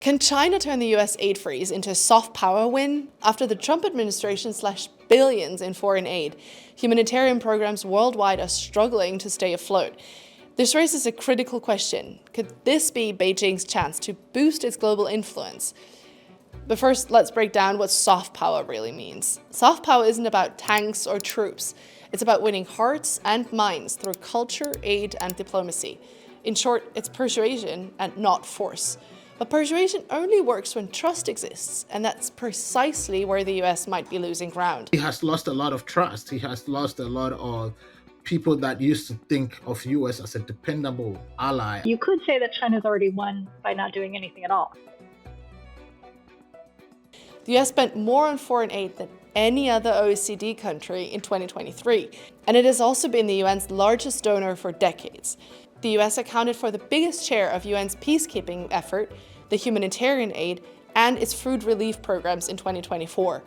Can China turn the US aid freeze into a soft power win? After the Trump administration slashed billions in foreign aid, humanitarian programs worldwide are struggling to stay afloat. This raises a critical question. Could this be Beijing's chance to boost its global influence? But first, let's break down what soft power really means. Soft power isn't about tanks or troops. It's about winning hearts and minds through culture, aid, and diplomacy. In short, it's persuasion and not force. But persuasion only works when trust exists, and that's precisely where the US might be losing ground. He has lost a lot of trust. He has lost a lot of people that used to think of US as a dependable ally. You could say that China's already won by not doing anything at all. The US spent more on foreign aid than any other OECD country in 2023, and it has also been the UN's largest donor for decades. The US accounted for the biggest share of UN's peacekeeping effort, the humanitarian aid, and its food relief programs in 2024.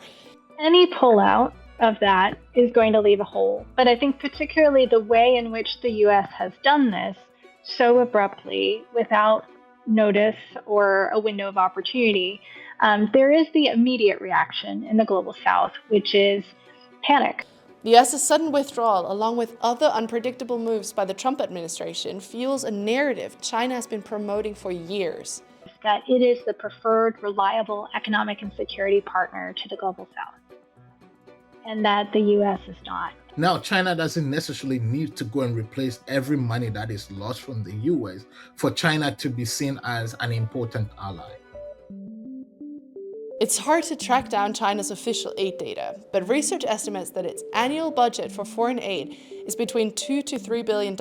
Any pullout of that is going to leave a hole. But I think particularly the way in which the US has done this so abruptly, without notice or a window of opportunity, there is the immediate reaction in the global south, which is panic. The US's sudden withdrawal, along with other unpredictable moves by the Trump administration, fuels a narrative China has been promoting for years. That it is the preferred, reliable economic and security partner to the global south, and that the US is not. Now, China doesn't necessarily need to go and replace every money that is lost from the US for China to be seen as an important ally. It's hard to track down China's official aid data, but research estimates that its annual budget for foreign aid is between $2 to $3 billion,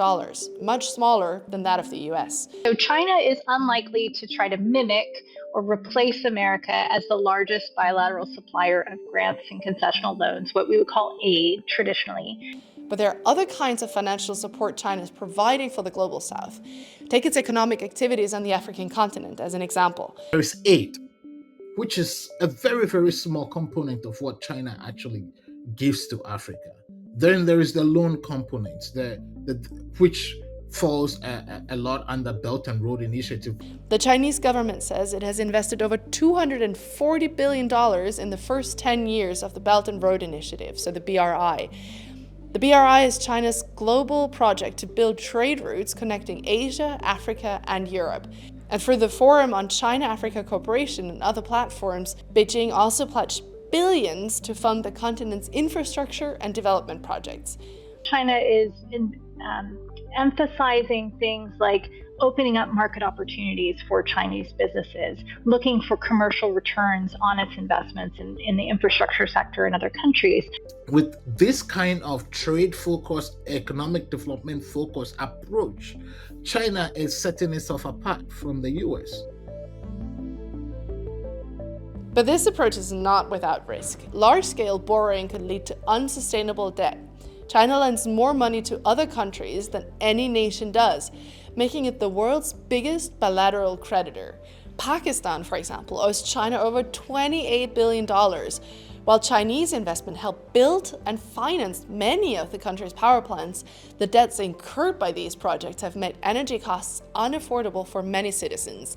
much smaller than that of the US. So China is unlikely to try to mimic or replace America as the largest bilateral supplier of grants and concessional loans, what we would call aid traditionally. But there are other kinds of financial support China is providing for the global south. Take its economic activities on the African continent as an example. There is aid, which is a very, very small component of what China actually gives to Africa. Then there is the loan component, which falls a lot under Belt and Road Initiative. The Chinese government says it has invested over $240 billion in the first 10 years of the Belt and Road Initiative, so the BRI. The BRI is China's global project to build trade routes connecting Asia, Africa, and Europe. And for the Forum on China-Africa Cooperation and other platforms, Beijing also pledged billions to fund the continent's infrastructure and development projects. China is emphasizing things like opening up market opportunities for Chinese businesses, looking for commercial returns on its investments in the infrastructure sector in other countries. With this kind of trade-focused, economic development-focused approach, China is setting itself apart from the US. But this approach is not without risk. Large-scale borrowing could lead to unsustainable debt. China lends more money to other countries than any nation does, making it the world's biggest bilateral creditor. Pakistan, for example, owes China over $28 billion, while Chinese investment helped build and finance many of the country's power plants. The debts incurred by these projects have made energy costs unaffordable for many citizens.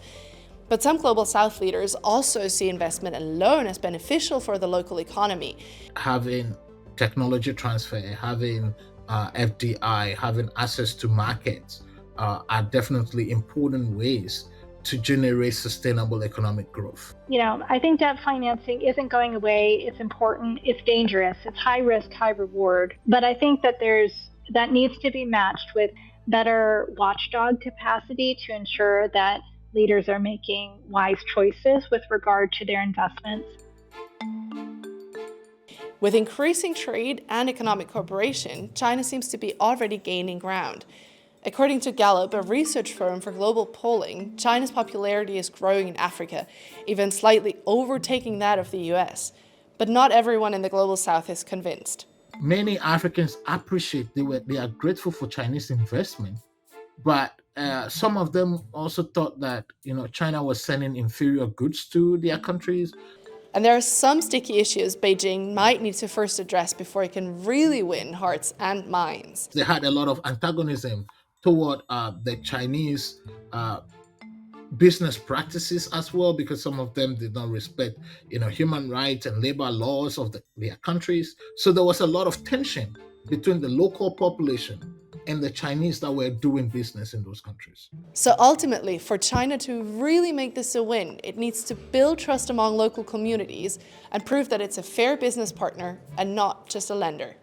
But some global south leaders also see investment alone as beneficial for the local economy. Having technology transfer, having FDI, having access to markets are definitely important ways to generate sustainable economic growth. I think debt financing isn't going away. It's important. It's dangerous. It's high risk, high reward. But I think that that needs to be matched with better watchdog capacity to ensure that leaders are making wise choices with regard to their investments. With increasing trade and economic cooperation, China seems to be already gaining ground. According to Gallup, a research firm for global polling, China's popularity is growing in Africa, even slightly overtaking that of the US. But not everyone in the global south is convinced. Many Africans appreciate, they are grateful for Chinese investment, but some of them also thought that China was sending inferior goods to their countries. And there are some sticky issues Beijing might need to first address before it can really win hearts and minds. They had a lot of antagonism toward the Chinese business practices as well, because some of them did not respect, human rights and labor laws of their countries. So there was a lot of tension between the local population and the Chinese that were doing business in those countries. So ultimately, for China to really make this a win, it needs to build trust among local communities and prove that it's a fair business partner and not just a lender.